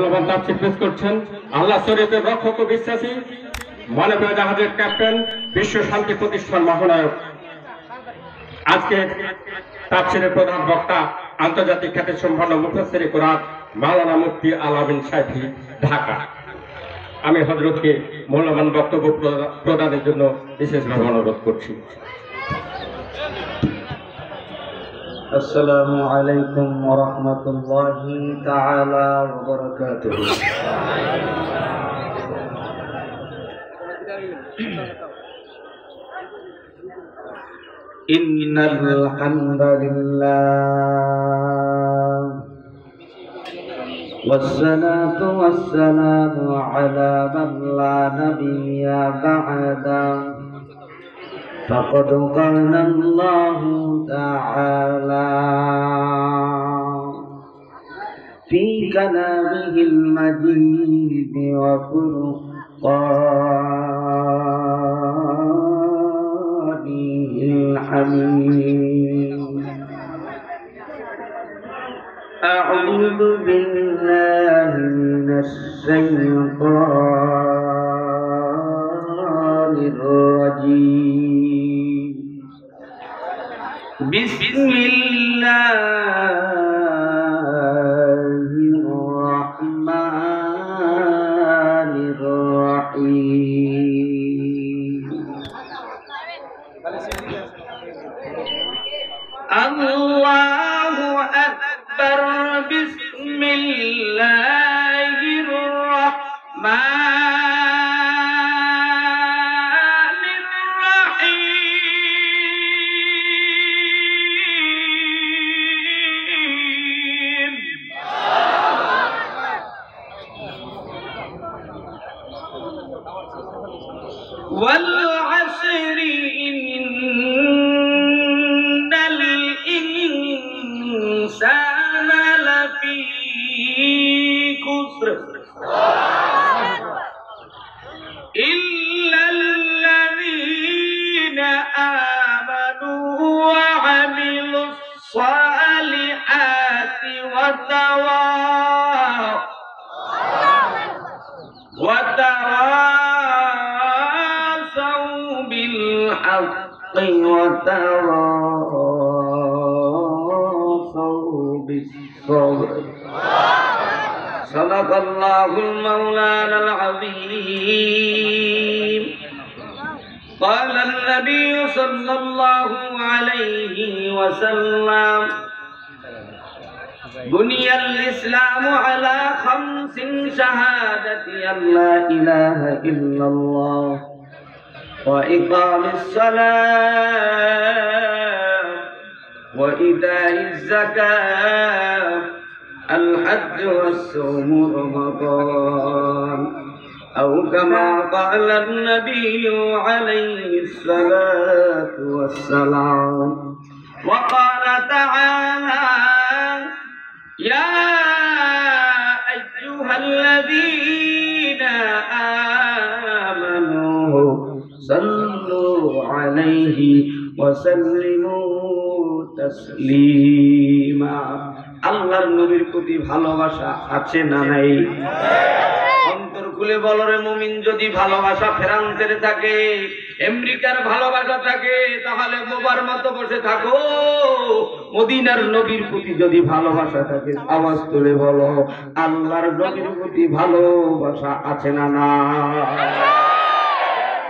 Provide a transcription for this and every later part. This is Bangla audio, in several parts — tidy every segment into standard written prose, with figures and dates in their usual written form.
পেশ করছেন আল্লাহ শরীয়তের রক্ষক ও বিশ্বাসী মানবীয় জাহাজের ক্যাপ্টেন বিশ্ব শান্তি প্রতিষ্ঠান মহানায়ক। আজকে তাফসীরের প্রধান বক্তা আন্তর্জাতিক খ্যাতি সম্পন্ন মুফাসসিরে কোরআন মাওলানা মুফতি আল আমিন সাহেবী, ঢাকা। আমি হযরতকে মূল্যবান বক্তব্য প্রদানের জন্য বিশেষভাবে অনুরোধ করছি। السلام عليكم ورحمة الله تعالى وبركاته. إن الحمد لله والصلاة والسلام على من لا نبي بعده فقد قال الله تعالى في كلامه المجيد وفرقانه الحميد. أعوذ بالله من الشيطان الرجيم. بسم الله الرحمن الرحيم. الله أكبر. بسم الله الرحمن والعصر إن الإنسان لفي خسر إلا الذين آمنوا وعملوا الصالحات وتواصوا بالحق وتواصوا بالصبر. صدق الله المولانا العظيم. قال النبي صلى الله عليه وسلم بني الإسلام على 5: شهادة أن لا إله إلا الله وإقام الصلاة وإيتاء الزكاة الحج والصوم رمضان، أو كما قال النبي عليه الصلاة والسلام. وقال تعالى يا أيها الذين آمنوا صلوا عليه وسلموا تسليما. আল্লাহর নবীর প্রতি ভালোবাসা আছে না নাই? অন্তর খুলে বলো রে মুমিন, যদি ভালোবাসা ফ্রান্সের থাকে, আমেরিকার ভালোবাসা থাকে, তাহলে বোবার মতো বসে থাকো। মদিনার নবীর প্রতি যদি ভালোবাসা থাকে, আওয়াজ তুলে বলো আল্লাহর নবীর প্রতি ভালোবাসা আছে না না?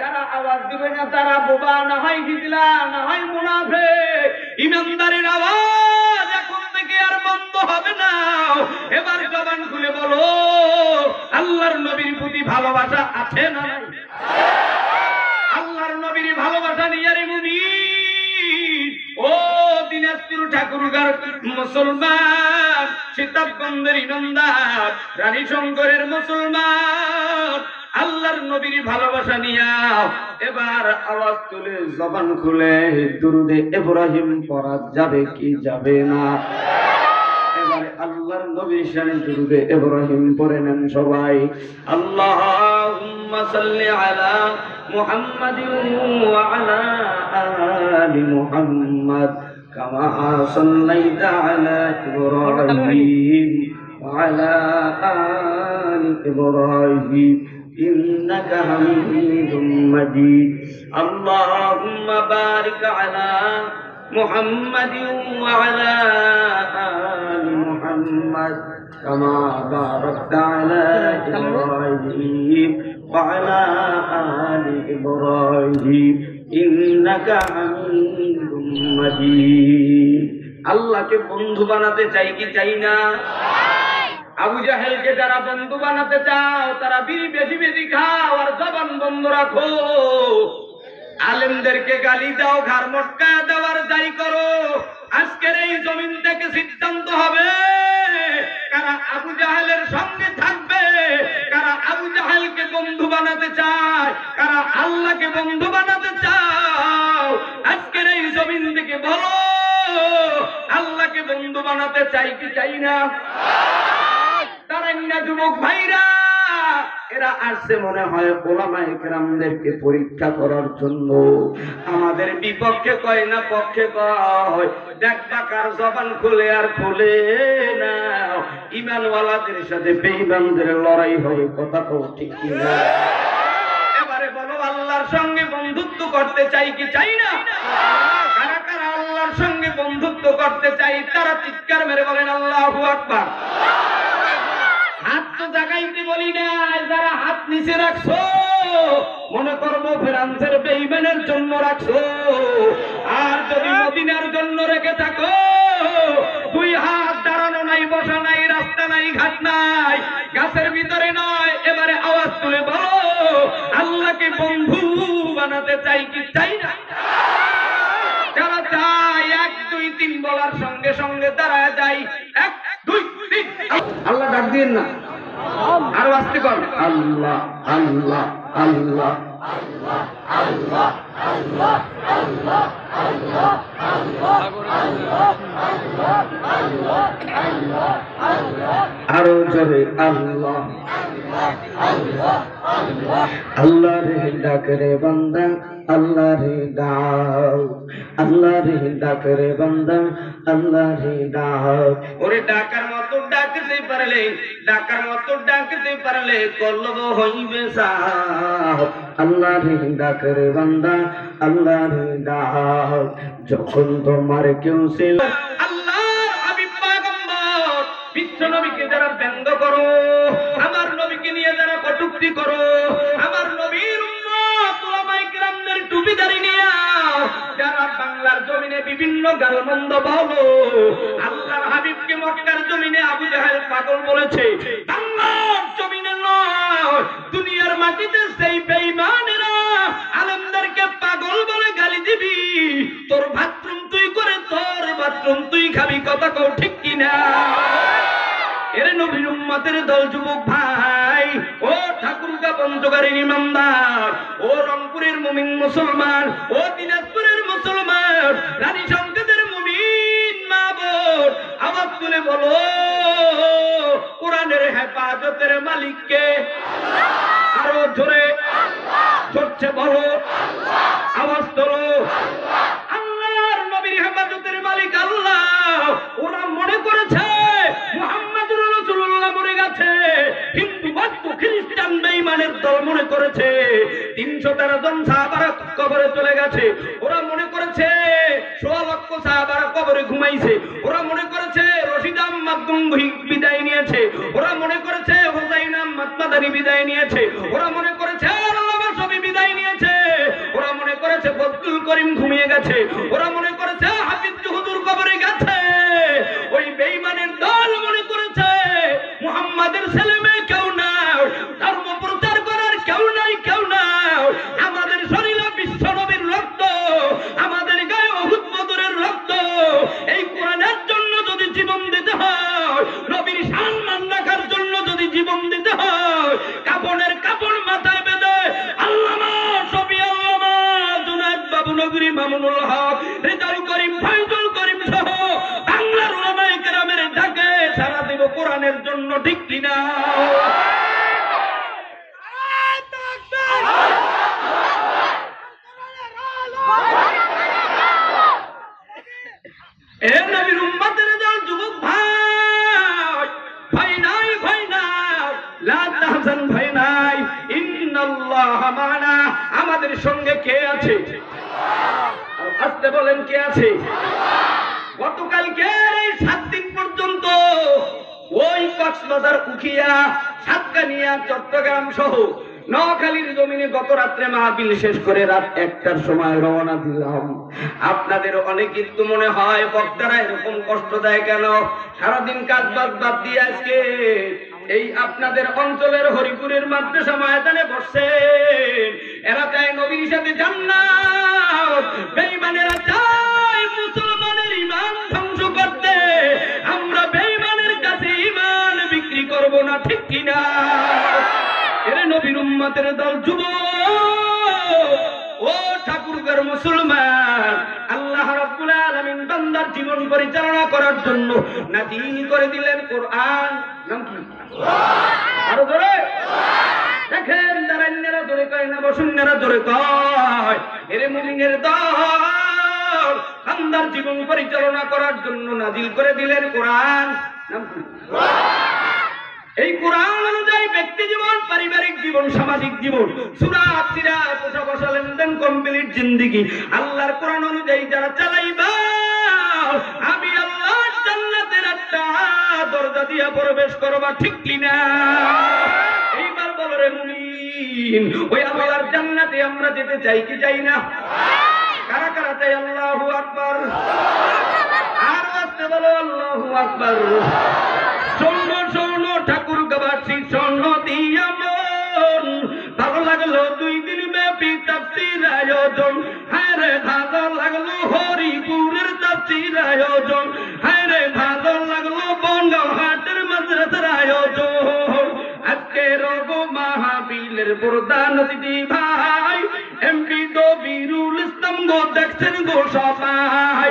যারা আওয়াজ দিবে না তারা বোবা, না হয় হিজলা, না হয় মুনাফিক। ইমানদারের আওয়াজ এখন থেকে আর বন্ধ হবে না। এবার জবান খুলে বলো আল্লাহর নবীর প্রতি ভালোবাসা আছে না নাই? আল্লাহর নবীর ভালোবাসা নিয়ে রে মুমিন, ও দিনাজপুর ঠাকুরগাঁর মুসলমান, সীতাবগঞ্জের ইমানদার, রানী শঙ্করের মুসলমান, আল্লাহর নবীর ভালোবাসা নিয়া এবার আওয়াজ তুলে জবান খুলে দুরুদে ইব্রাহিম পড়া যাবে কি যাবে না? এবারে আল্লাহর নবীর শানে দুরুদে ইব্রাহিম পড়ে নেন সবাই। আল্লাহুম্মা সাল্লি আলা মুহাম্মাদিন ওয়া আলা আলি মুহাম্মাদ كما صليت على إبراهيم وعلى آل إبراهيم إنك حميد مجيد اللهم بارك على محمد وعلى آل محمد كما باركت على إبراهيم وعلى آل إبراهيم إنك حميد مجيد আল্লাহকে বন্ধু বানাতে চাই কি চাই না? আবু জাহেলকে যারা বন্ধু বানাতে চাও তারা বিড়ি বেশি বেশি খাও আর জবান বন্ধ রাখো। আলেমদেরকে গালি দাও, ঘাড় মটকায় দেওয়ার যাই করো। আজকের এই জমিন থেকে সিদ্ধান্ত হবে কারা আবু জাহেলের সঙ্গে থাকবে, কারা আবু জাহেলকে বন্ধু বানাতে চায়, কারা আল্লাহকে বন্ধু বানাতে চাও। আজকের এই জমিন থেকে বলো আল্লাহকে বন্ধু বানাতে চাই কি চাই না? তারাই না যুবক ভাইরা, এরা আসছে মনে হয় ওলামায়ে কেরামদেরকে পরীক্ষা করার জন্য। আমাদের বিপক্ষে কয় না পক্ষে কয়, দেখবা কার জবান খুলে আর খুলে না। ঈমানওয়ালাদের সাথে বেঈমানদের লড়াই হবে, কথা তো ঠিক কিনা? এবারে বলো আল্লাহর সঙ্গে বন্ধুত্ব করতে চাই কি চাই না? কারা কারা আল্লাহর সঙ্গে বন্ধুত্ব করতে চাই তারা চিৎকার মেরে বলেন আল্লাহু আকবার। হাত তো জাগাইতে বলি না, যারা হাত নিচে রাখছো মনে করবো ফ্রান্সের বেঈমানের জন্য রাখছো। আর যদি মদিনার জন্য রেখে থাকো, দুই হাত দাঁড়ানো নাই, বসা নাই, রাস্তা নাই, ঘাট নাই, গাছের ভিতরে নয়। এবারে আওয়াজ তুলে বলো আল্লাহকে বন্ধু বানাতে চাই কি চাই না? যারা চাই 1 2 3 বলার সঙ্গে সঙ্গে তারা যাই 1 2 3 আল্লাহ ডাক দিন না, আরো আস্তে কর আল্লাহ আল্লাহ আল্লাহ আল্লাহ আল্লাহ আল্লাহ আল্লাহ আল্লাহ আল্লাহ আল্লাহ আল্লাহ আরো জোরে আল্লাহ আল্লাহ আল্লাহ আল্লাহ রে ডাক রে বান্দা আল্লাহ রে ডাক, আল্লাহ রে ডাক রে বান্দা আল্লাহ রে ডাক। ওরে ডাকার মতো ডাকতে পারলে, ডাকার মতো ডাকতে পারলে কলব হইবে সাফ। আল্লাহ রে ডাক রে বান্দা আল্লাহ রে ডাক। যখন তোমার কেউ ছিল আল্লাহর হাবিব পয়গম্বর বিশ্ব নবীকে যারা ব্যঙ্গ করো, আমার নবীকে নিয়ে যারা কটূক্তি করো, আমার নবীর উম্মত ওলামায়ে কেরামদের টুপিদারি নিয়ে যারা বাংলার জমিনে বিভিন্ন গালমন্দ বলো, আল্লাহর হাবিবকে মক্কার জমিনে আবু জাহেল পাগল বলেছে, বাংলার জমিনে নয় দুনিয়ার মাটিতে সেই বেঈমানেরা আলেমদেরকে পাগল বলে গালি দিবি। তোর বাথরুম তুই করে, তোর বাথরুম তুই খাবি, কথা কও ঠিক কিনা? এরে নবীর উম্মতের দল যুবক ভাই, ও ঠাকুরগা পঞ্চগড়ের ইমামদার, ও রংপুরের মুমিন মুসলমান, ও দিনাজপুরের মুসলমান, রানী সংকেতের মুমিন মা বোন, আওয়াজ তুলে বলো কোরআনের হেফাজতের মালিককে। আরো জোরে চড়ছে বলো, আওয়াজ তোলো আল্লাহর নবীর হেফাজতের মালিক আল্লাহ। ওরা মনে করেছে মুহাম্মদুর রাসূলুল্লাহ মরে গেছে, হিন্দু বৌদ্ধ খ্রিস্টান বেঈমানের দল মনে করেছে 313 জন সাহাবারা কবরে চলে গেছে। ওরা মনে করেছে 16 লক্ষ সাহাবারা কবরে ঘুমাইছে। ওরা মনে করেছে রশিদ আহমদ গঙ্গুহি বিদায় নিয়েছে। ওরা মনে করেছে হুসাইন আহমদ মাদানী বিদায় নিয়েছে। ওরা মনে করেছে আল্লামা শফি বিদায় নিয়েছে। ওরা মনে করেছে ফজলুল করিম ঘুমিয়ে গেছে। ওরা মনে করেছে হাফিজ হুজুর কবরে গেছে। ওই বেঈমানের দল মনে করেছে মুহাম্মাদের ছেলে মেয়ে কেউ নাই, ধর্ম প্রচার করার কেউ নাই, কেউ নাই। আমাদের শরীরে বিশ্ব নবীর রক্ত, আমাদের গায়ে উহুদ বদরের রক্ত। এই কোরআনের জন্য যদি জীবন দিতে হয়, নবীর সম্মান রাখার জন্য যদি জীবন দিতে হয়, কাপড়ের কাপড় মাথায় বেঁধে আল্লামা শফি, আল্লামা জুনায়েদ বাবু নগরী, মামুনুল হক, রেজাউল করিম, ফয়জুল করিম সহ বাংলার উলামায়ে কেরামের ডাকে সারা দেব কোরআনের জন্য, ঠিক কিনা? এ নবীর উম্মতের দল যুবক ভাই, ভাই নাই, ভাই নাই, লা তাহজান, ভয় নাই, ইন্নাল্লাহা মা'না, আমাদের সঙ্গে কে আছে? আসতে বলেন, কে আছে? গতকালকে এই 7 দিন পর্যন্ত ওই কক্সবাজার, উখিয়া, সাতকানিয়া, চট্টগ্রাম সহ নোয়াখালীর জমিনে গত রাত্রে মাহফিল শেষ করে রাত 1টার সময় রওনা দিলাম। আপনাদের অনেকের তো মনে হয় বক্তারা এরকম কষ্ট দেয় কেন? সারাদিন কাজ বাদ দিয়ে আজকে এই আপনাদের অঞ্চলের হরিপুরের মাদ্রাসা ময়দানে বসছেন। এরা চায় নবীর সাথে জান্নাত, বেঈমানেরা চায় মুসলমানের ঈমান ধ্বংস করতে। আমরা বেঈমানের কাছে ঈমান বিক্রি করব না, ঠিক কিনা? এরে নবীর উম্মতের দল, যুবক ও ঠাকুরগার মুসলমান, আল্লাহ রাব্বুল আলামিন বান্দার জীবন পরিচালনা করার জন্য নাযিল করে দিলেন কোরআন। নাম কি? আরো জোরে দেখেন, দাঁড়ান্যেরা জোরে কয় না, বসুন্যেরা জোরে কয়। এরে মুমিনের দল, বান্দার জীবন পরিচালনা করার জন্য নাযিল করে দিলেন কোরআন। নাম কি? এই কোরআন অনুযায়ী ব্যক্তি জীবন, পারিবারিক জীবন, সামাজিক জীবন, সূরা আতিরা পোষা বসা লেনদেন, কমপ্লিট জিন্দেগি আল্লাহর কোরআন অনুযায়ী যারা চালাইবা, আমি আল্লাহর জান্নাতের একটা দরজা দিয়া প্রবেশ করবা, ঠিক কিনা? এইবার বলো রে মুমিন, ওই আল্লাহর জান্নাতে আমরা যেতে চাই কি চাই না? কারা কারা চাই? আল্লাহু আকবার। আর আসতে বলো আল্লাহু আকবার। শোনো শোনো ঠাকুর গাবাসী, শোনো দিয়া মন, ভালো লাগলো 2 দিন ব্যাপী তাফসীর আয়োজন। হ্যাঁ রে ভালো লাগলো হরিপুরের তাফসীর আয়োজন। হ্যাঁ রে ভালো লাগলো বনগাঁওহাটের মাদ্রাসার আয়োজন। আজকে রব মাহফিলের প্রধান অতিথি ভাই এমপি দবিরুল ইসলাম গো, দেখছেন গো সবাই।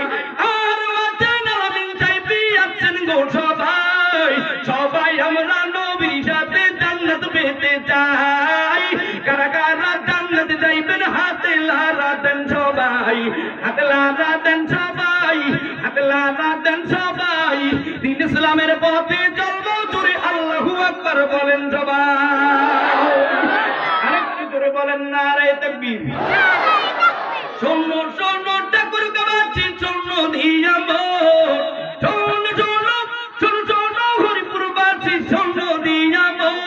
আর আছেন আলামিন সাহেবী, আছেন গো সবাই। সবাই আমরা নবীর সাথে জান্নাত পেতে চাই। কারা কারা জান্নাতে যাইবেন হাতে লারা দেন সবাই, হাতে লারা দেন সবাই, হাতে লারা দেন সবাই। দিন ইসলামের পথে চলবো, জোরে আল্লাহু আকবার বলেন সবাই। আরেকটু জোরে বলেন নারে তাকবীর। শোনো শোনো ঠাকুর গাবাসী, শোনো দিয়া মন, শোনো শোনো শোনো শোনো হরিপুরবাসী, শোনো দিয়া মন।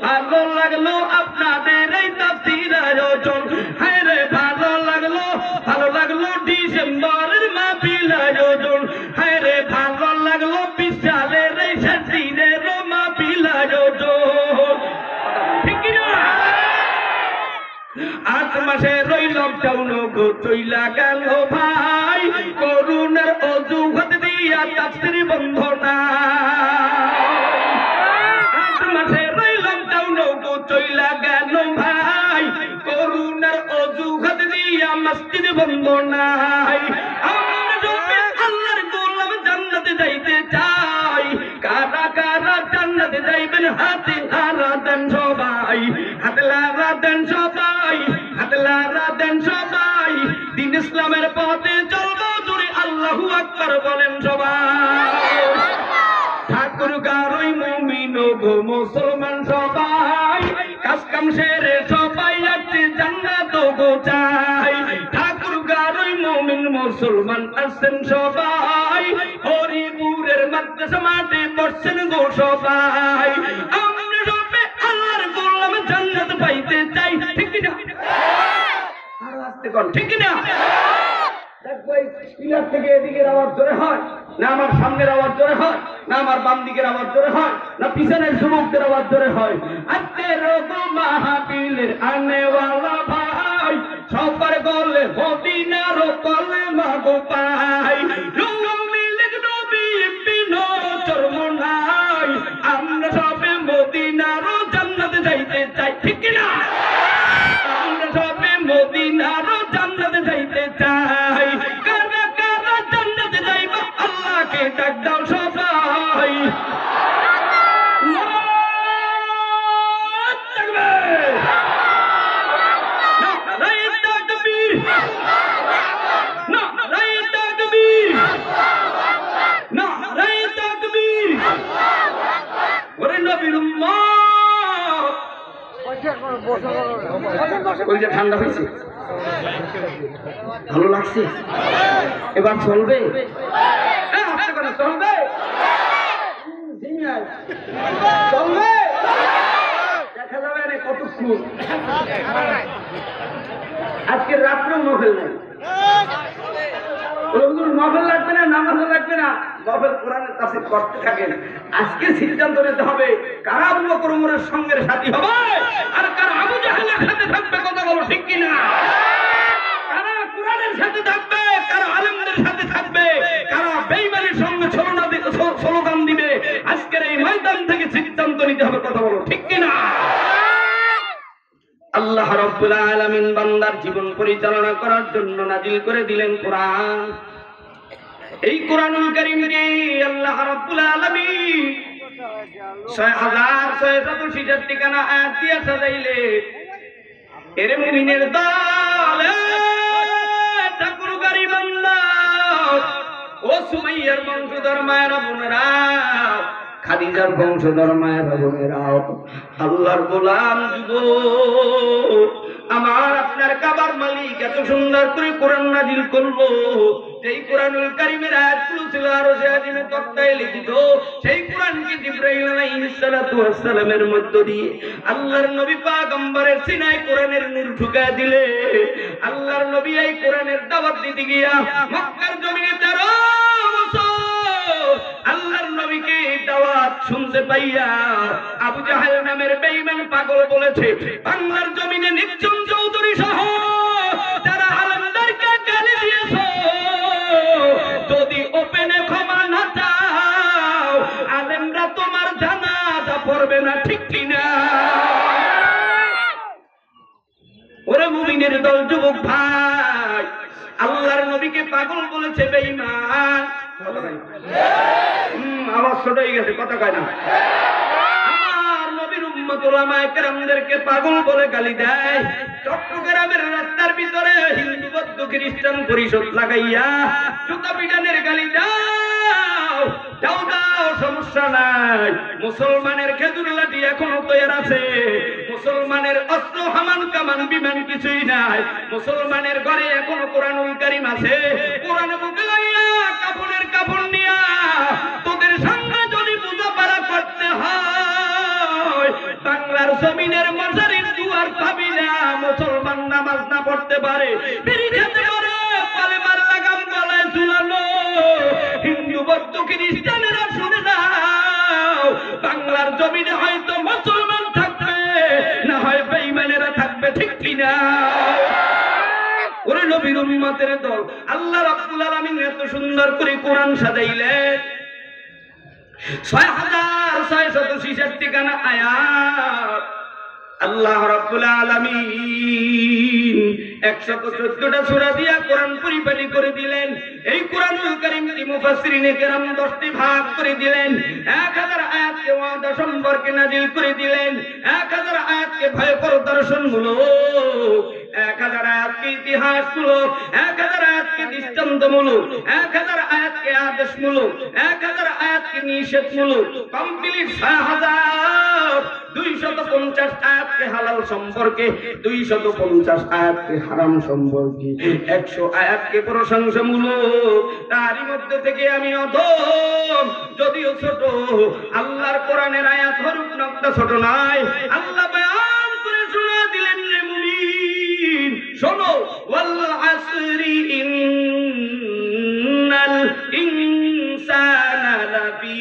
ভালো লাগলো আপনাদের এই তাফসীর আয়োজন। হ্যাঁ রে ভালো লাগলো, ভালো লাগলো ডিসেম্বরের মাহফিল আয়োজন। হ্যাঁ রে ভালো লাগলো 20 সালের এই 7 দিনের মাহফিল আয়োজন, ঠিক কিনা? 8 মাসের ওই লকডাউন গো চইলা গেল ভাই, করুণার অজুহাত দিয়া তাফসীর বন্ধ না। 8 মাসের ওই লকডাউন গো চইলা গেল ভাই, করুণার অজুহাত দিয়া মসজিদ বন্ধ নাই। আমরা সবে আল্লাহর গোলাম, জান্নাতে যাইতে চাই। কারা কারা জান্নাতে যাইবেন হাতে লারা দেন সবাই, হাতে লারা দেন সবাই, হাতে লারা দেন সবাই। দিন ইসলামের পথে চলবো, জোরে আল্লাহু আকবার বলেন সবাই। ঠাকুর গারই মুমিন গো মুসলমান সবাই, কাজ কাম সেরে সবাই আছে জান্নাত গো চাই। ঠাকুর গারই মুমিন মুসলমান আছেন সবাই, হরিপুরের মাদ্রাসা মাঠে বসছেন গো সবাই। আমরা সবে আল্লাহর গোলাম, জান্নাত পাইতে চাই, ঠিক কিনা? আর আসতে কোন, ঠিক কিনা? দেখো এই পিলার থেকে এদিকের আওয়াজ জোরে হয় না আমার সামনের আওয়াজ জোরে হয়, না আমার বাম দিকের আওয়াজ জোরে হয়, না পিছনের যুবকদের আওয়াজ জোরে হয়? আজকে রব মাহফিলের আনেওয়ালা ভাই, সবার গলে মদিনার কলেমা গো পাই। নবী এমপি নজর নাই, আমরা সবে মদিনার জান্নাতে যাইতে চাই, ঠিক কিনা? আমরা সবে মদিনার জান্নাতে যাইতে চাই। কারা কারা জান্নাতে যাইবা, আল্লাহকে ডাক দাও সবাই। নারায়ে তাকবীর। ওই যে ঠান্ডা হয়েছে, ভালো লাগছে, এবার চলবে, চলবে, চলবে, দেখা যাবে না কতক্ষণ। আজকে রাত্রেও মহফিল নেই, মহফিল লাগবে না, নামাজও লাগবে না, মহফিল কোরআনের তাফসীর করতে থাকেন। আজকে সিদ্ধান্ত নিতে হবে কারা আবু বকর ওমরের সঙ্গের সাথী হবে আর কারা আবু জাহেলের সাথে থাকবে। কথা বলো ঠিক কিনা? কারা কোরআনের সাথে থাকবে, কারা আলেমদের সাথে থাকবে, কারা বেঈমানের সঙ্গে স্লোগান দিবে। আজকের এই ময়দান থেকে সিদ্ধান্ত নিতে হবে। কথা বলো ঠিক কিনা? আল্লাহ রাব্বুল আলামিন বান্দার জীবন পরিচালনা করার জন্য নাজিল করে দিলেন কোরআন। এই কোরআনুল কারীমকে আল্লাহ রাব্বুল আলামিন 6666 ঠিকানা আয়াত দিয়ে সাজাইলে। এর মুমিনের দল, ঠাকুরগারি বান্দা, ও সুমাইয়ার বংশধর মায়েরা বোনেরা, খাদিজার বংশধর মায়েরা বোনেরা, আল্লাহর গোলাম যুবক, আমার আপনার কাবার মালিক এত সুন্দর করে কোরআন নাজিল করলো। যেই কোরআনুল কারীমের আয়াতগুলো ছিল আরশে আজিমে তক্তায় লিখিত, সেই কোরআনকে জিবরাইল আলাইহিস সালাতু ওয়াস সালামের মধ্য দিয়ে আল্লাহর নবী পয়গম্বরের সিনায় কোরআনের নূর ঢুকায় দিলে। আল্লাহর নবী এই কোরআনের দাওয়াত দিতে গিয়া মক্কার জমিনে 13 বছর আল্লাহর নবীকে দাওয়াত শুনতে পাইয়া আবু জাহেল নামের বেঈমান পাগল বলেছে, বাংলার জমিনে নির্জন চৌধুরী সহ যারা আলেমদেরকে গালি দিয়েছে, যদি ওপেনে ক্ষমা না চাও আলেমরা তোমার জানাজা পড়বে না। ঠিক কিনা? ওরে মুমিনের দল, যুবক ভাই, আল্লাহর নবীকে পাগল বলেছে বেঈমান। আওয়াজ ছোট হয়ে গেছে, কথা কয় না। আমার নবীর উম্মত উলামায়ে কেরামদেরকে পাগল বলে গালি দেয়। চট্টগ্রামের রাস্তার ভিতরে হিন্দু বৌদ্ধ খ্রিস্টান পরিষদ লাগাইয়া জুতা পিটানের গালি দাও, দাও দাও, সমস্যা নাই। মুসলমানের খেজুর লাঠি এখনো তৈরি আছে, মুসলমানের অস্ত্র হামান কামান বিমান কিছুই নাই। মুসলমানের ঘরে এখনো কোরআনুল কারীম আছে। কোরআন বুকে লাইয়া কাপড়ের কাপড় নিয়া তোদের সঙ্গে যদি বোঝাপড়া করতে হয়, বাংলার জমিনের মাজারের দুয়ার পাবি না। মুসলমান নামাজ না পড়তে পারে, বিড়ি খেতে পারে, কালেমার লাগাম গলায় ঝুলানো, হিন্দু বৌদ্ধ খ্রিস্টানেরা শুনে নাও, বাংলার জমিনে হয়তো মুসলমান থাকবে, না হয় বেঈমানেরা থাকবে। ঠিক কিনা? ওরে নবীর উম্মতের দল, আল্লাহ রাব্বুল আলামিন এত সুন্দর করে কোরআন সাজাইলেন। 6666 ঠিকানা আয়াত। আল্লাহ রাব্বুল আলামিন 114টা সূরা দিয়া কোরআন পরিপাটি করে দিলেন। এই কোরআনুল কারীমকে মুফাসসিরিনে কেরাম 10টি ভাগ করে দিলেন। 1000 আয়াতকে ওয়াদা সম্পর্কে নাজিল করে দিলেন, 1000 আয়াতকে ভয়কর দর্শনমূলক, 1000 আয়াতকে ইতিহাসমূলক, 1000 আয়াতকে দৃষ্টান্তমূলক, 1000 আয়াতকে আদেশমূলক, 1000 আয়াতকে নিষেধমূলক। কমপ্লিট 6250 আয়াতকে হালাল সম্পর্কে, 250 আয়াতকে হারাম সম্পর্কে, 100 আয়াতকে প্রশংসামূলক। তারই মধ্যে থেকে আমি অধম, যদিও ছোট, আল্লাহর কোরআনের আয়াত হরফ নকটা ছোট নয়। আল্লাহ বয়ান করে শোনা দিলেন, রে মুমিন শোনো, ওয়াল আসরি ইন্নাল ইনসানা লাফি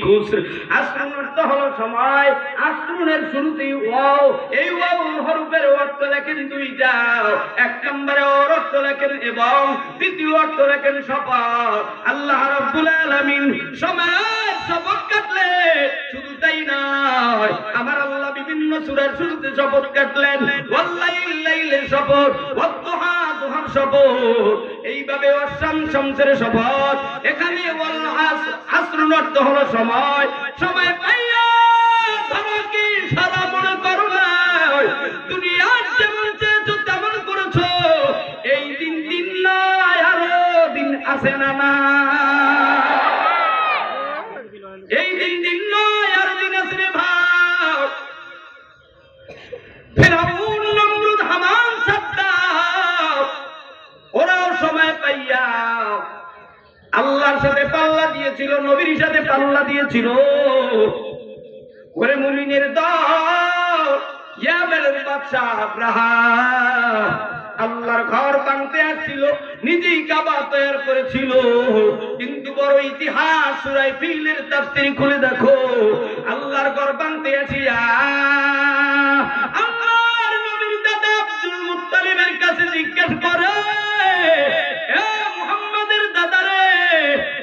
খুসর। আসরুন অর্থ হলো সময়। আসরুনের শুরুতেই ওয়াও, এই ওয়াও হরফের অর্থ লেখেন দুইটা। এক নম্বরে ওর অর্থ লেখেন এবং, দ্বিতীয় অর্থ লেখেন শপথ। আল্লাহ রাব্বুল আলামিন সময়ের শপথ কাটলে শুধু তাই নয়, আমার আল্লাহ বিভিন্ন সূরার শুরুতে শপথ কাটলেন। ওয়াল্লাইলের শপথ, ওয়াদ্দুহা দুহার শপথ, এইভাবে ওয়াশাম শামসের শপথ। এখানে ওয়াল আসরুন অর্থ হলো সময়। সময় পাইয়া ধরো কি সারা মনে করো না, দুনিয়ার যেমন চেয়েছো তেমন করেছো। এই দিন দিন নয়, আরো দিন আছে না না, এই দিন দিন নয়, আরো দিন আছে রে ভাই। করেছিল। ওরে মুমিনের দল, ইয়ামেনের বাদশা আব্রাহা আল্লাহর ঘর ভাঙতে আসছিল, নিজেই কাবা তৈরি করেছিল। কিন্তু বড় ইতিহাস, সূরা ফিলের তাফসীর খুলে দেখো, আল্লাহর ঘর ভাঙতে আসিয়া আল্লাহর নবীর দাদা আব্দুল মুত্তালিবের কাছে জিজ্ঞেস করে, এ মুহাম্মাদের দাদা রে,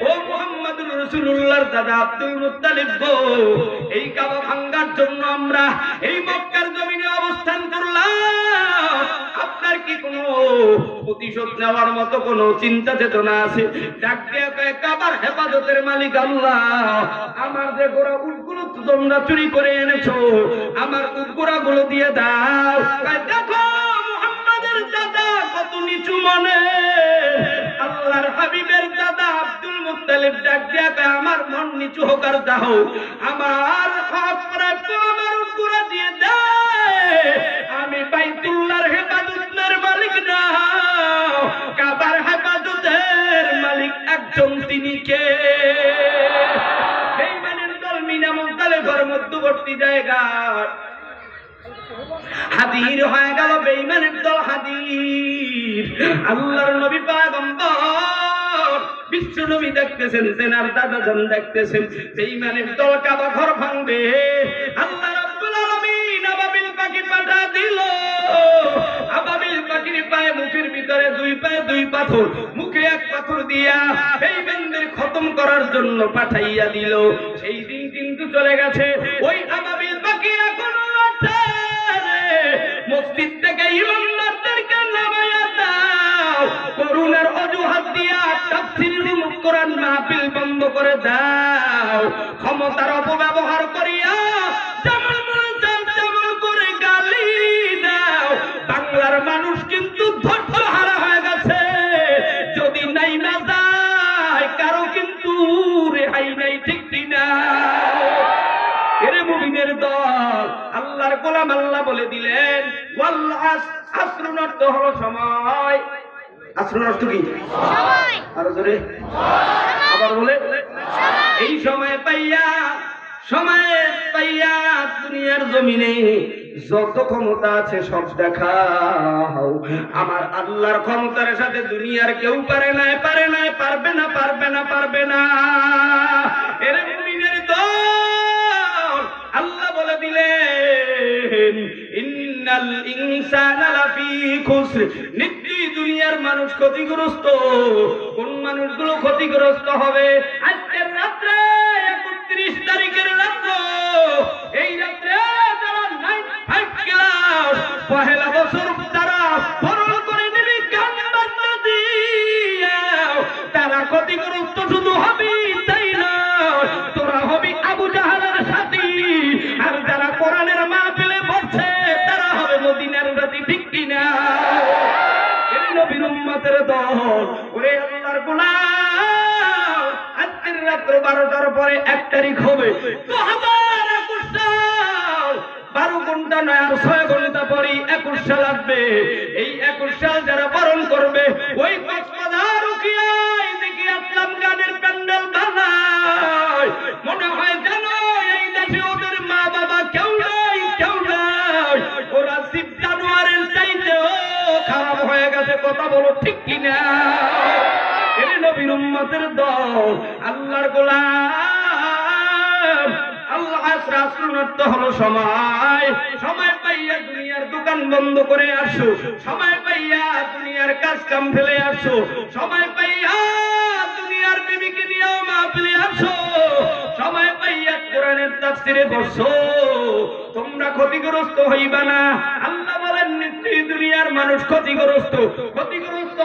ও মুহাম্মদুর রাসূলুল্লাহর দাদা আব্দুল মুত্তালিব গো, এই কাবা ভাঙার জন্য আমরা এই মক্কার জমিনে অবস্থান করলাম, আপনার কি কোনো প্রতিশোধ নেওয়ার মতো কোনো চিন্তা চেতনা আছে? ডাক দিয়ে কয়, কাবার হেফাজতের মালিক আল্লাহ, আমার যে গোড়া উটগুলো তোমরা চুরি করে এনেছো, আমার উটগোড়া গুলো দিয়ে দাও। দেখো মুহাম্মাদের দাদা কত নিচু মনে। আল্লাহর হাবিবের দাদা আব্দুল মুত্তালিব ডাক দিয়া কয়, আমার মন নিচু হোক আর দাও, আমার হক প্রাপ্য আমার উটগোড়া দিয়ে দাও। আমি বাইতুল্লাহর হেফাজতের মালিক না, কাবার হেফাজতের মালিক একজন, তিনি কে? বেঈমানের দল মিনা মুজদালিফার মধ্যবর্তী জায়গা হাদির হয়ে গেল, বেঈমানের দল হাদির। আল্লাহর নবী পয়গম্বর বিশ্ব নবী দেখতেছেন, সেনার দাদা জান দেখতেছেন, বেঈমানের দল কাবা ঘর ভাঙবে। আল্লাহ রাব্বুল আলামিন আবাবিল পাখি পাঠা দিল। আবাবিল পাখির পায়ে মুখের ভিতরে দুই পায়ে দুই পাথর, মুখে এক পাথর দিয়া বেঈমানদের খতম করার জন্য পাঠাইয়া দিল। সেই দিন কিন্তু চলে গেছে, ওই আবাবিল পাখি এখনো আছে। মসজিদ থেকে ইমামদেরকে নামাইয়া দাও, করুণার অজুহাত দিয়া তাফসীরুল কোরআন মাহফিল বন্ধ করে দাও। ক্ষমতার অপব্যবহার করিয়া যেমন মনে চায় তেমন করে গালি দাও। বাংলার মানুষ কিন্তু ধৈর্যহারা হয়ে গেছে, যদি নাই না যায় কারো কিন্তু রেহাই নাই, ঠিক কিনা? এরে মুমিনের দল, আল্লাহর গোলাম আল্লাহ বলে দিলেন, ওয়াল আসরুন অর্থ হলো সময়। আসরুন অর্থ কি? সময়। আরো জোরে আবার বলে, এই সময় পাইয়া দুনিয়ার জমিনে যত ক্ষমতা আছে সব দেখাও। আমার আল্লাহর ক্ষমতার সাথে দুনিয়ার কেউ পারে না, পারবে না। এরে মুমিনের দল, আল্লাহ বলে দিলেন, ইন্নাল ইনসানা লাফি খুসর, নিশ্চয়ই দুনিয়ার মানুষ ক্ষতিগ্রস্ত। কোন মানুষগুলো ক্ষতিগ্রস্ত হবে? আজকের রাত্রে 31 তারিখের রাত্র, এই রাত্রে যারা 9 ক্লাস পহেলা বছর তারা পরল করে নেবে গান বাজনা দিয়া, তারা ক্ষতিগ্রস্ত শুধু হবে তাই না, তোরা হবি আবু জাহালের সাথী। আর যারা কোরআনের মাহফিলে বসছে তারা হবে মদিনার সাথী, ঠিক কিনা? এই নবীর উম্মতের দল, ওরে আল্লাহর গোলাম, আজকের রাত্র 12টার পরে 1 তারিখ হবে 2021 সাল। 12 ঘন্টা নয় আর 6 ঘন্টা পরে 21 সাল আসবে। এই 21 সাল যারা বরণ করবে, ওই কক্সবাজার রুকিয়ায় দেখি আসলাম গানের প্যান্ডেল বানায়, মনে হয় যেন এই দেশে ওদের মা বাবা কেউ নাই। ওরা শিব জানোয়ারের চাইতেও খারাপ হয়ে গেছে, কথা বলো ঠিক কিনা? এরে নবীর উম্মতের দল, আল্লাহর গোলাম, আল্লাহ আসরুন অর্থ হলো সময়। সময় পাইয়া দুনিয়ার দোকান বন্ধ করে আসো, সময় পাইয়া দুনিয়ার কাজ কাম ফেলে আসো, সময় পাইয়া দুনিয়ার বিবিকে নিয়েও মাহফিলে আসো, সময় পাইয়া কোরআনের তাফসীরে বসো। তোমরা ক্ষতিগ্রস্ত হইবা না। আল্লাহ বলেন, নিশ্চয়ই দুনিয়ার মানুষ ক্ষতিগ্রস্ত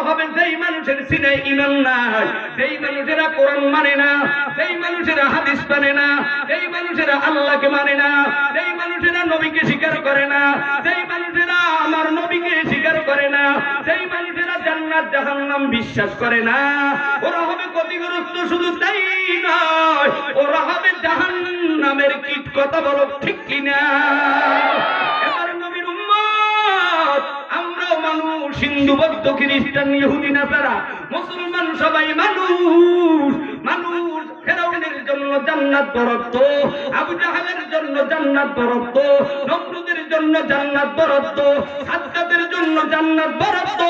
হবে যেই মানুষের সিনায় ঈমান নাই, যেই মানুষেরা কোরআন মানে না, যেই মানুষেরা হাদিস মানে না, যেই মানুষেরা আল্লাহকে মানে না, যেই মানুষেরা নবীকে স্বীকার করে না, যেই মানুষেরা আমার নবীকে স্বীকার করে না, যেই মানুষেরা জান্নাত জাহান্নাম বিশ্বাস করে না, ওরা হবে ক্ষতিগ্রস্ত। শুধু তাই নয়, ওরা হবে জাহান্নামের কীট, কথা বলো ঠিক কিনা? এবার নবীর উম্মত, আমরাও মানুষ, হিন্দু বৌদ্ধ খ্রিস্টান ইহুদি নাসারা মুসলমান সবাই মানুষ। ফেরাউনের জন্য জন্য জান্নাত বরাদ্দ, আবু জাহেলের জন্য জান্নাত বরাদ্দ, নমরুদের জন্য জান্নাত বরাদ্দ, সাজ্জাদের জন্য জান্নাত বরাদ্দ,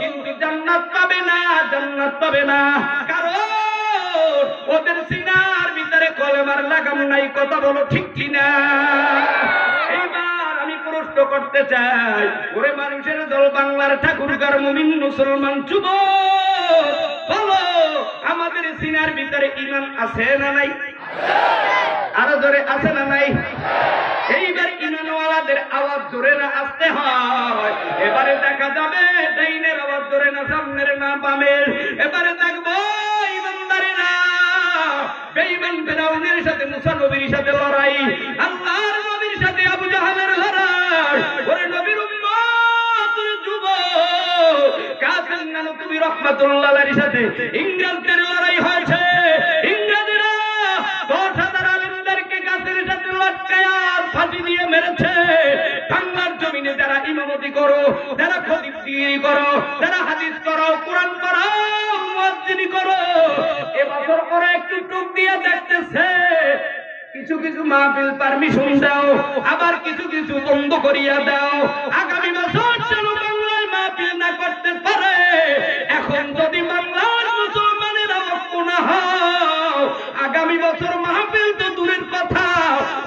কিন্তু জান্নাত পাবে না, জান্নাত পাবে না। কারণ ওদের সিনার ভিতরে কলেমার লাগাম নাই। কথা বলো ঠিক কিনা? এইবার আমি প্রশ্ন করতে চাই, ওরে মানুষের দল বাংলার ঠাকুরগার মুমিন মুসলমান যুবক, বলো আমাদের সিনার ভিতরে ঈমান আছে না নাই? আরো জোরে আছে না নাই? এইবার ঈমানওয়ালাদের আওয়াজ জোরে না আসতে হয়। এবারে দেখা যাবে ডাইনের আওয়াজ জোরে না সামনের না বামের। এবারে দেখবো ঈমানদারেরা বেঈমান ফিরাউনের সাথে মুসা নবীর সাথে লড়াই, আল্লাহর নবীর সাথে আবু জাহেলের লড়াই। ওরে নবীর উম্মত যুবক, কাসেম নানতুবি রাহমাতুল্লাহ আলাইহির সাথে ইংরেজদের লড়াই হয়েছে। ইংরেজরা 10,000 আলেমদেরকে গাছের সাথে লটকায়া ফাঁসি দিয়ে মেরেছে। বাংলার জমিনে যারা ইমামতি করো, যারা খতিবগিরি করো, যারা হাদিস করো, কোরআন পড়ো, মুয়াজ্জিনি করো, এবছর ওরা একটু টুক দিয়ে দেখতেছে। কিছু কিছু মাহফিল পারমিশন দাও, আবার কিছু কিছু বন্ধ করিয়া দাও। আগামী বছর যেন বাংলায় মাহফিল না করতে পারে। এখন যদি বাংলার মুসলমানেরা ঐক্য না হও, আগামী বছর মাহফিল তো দূরের কথা,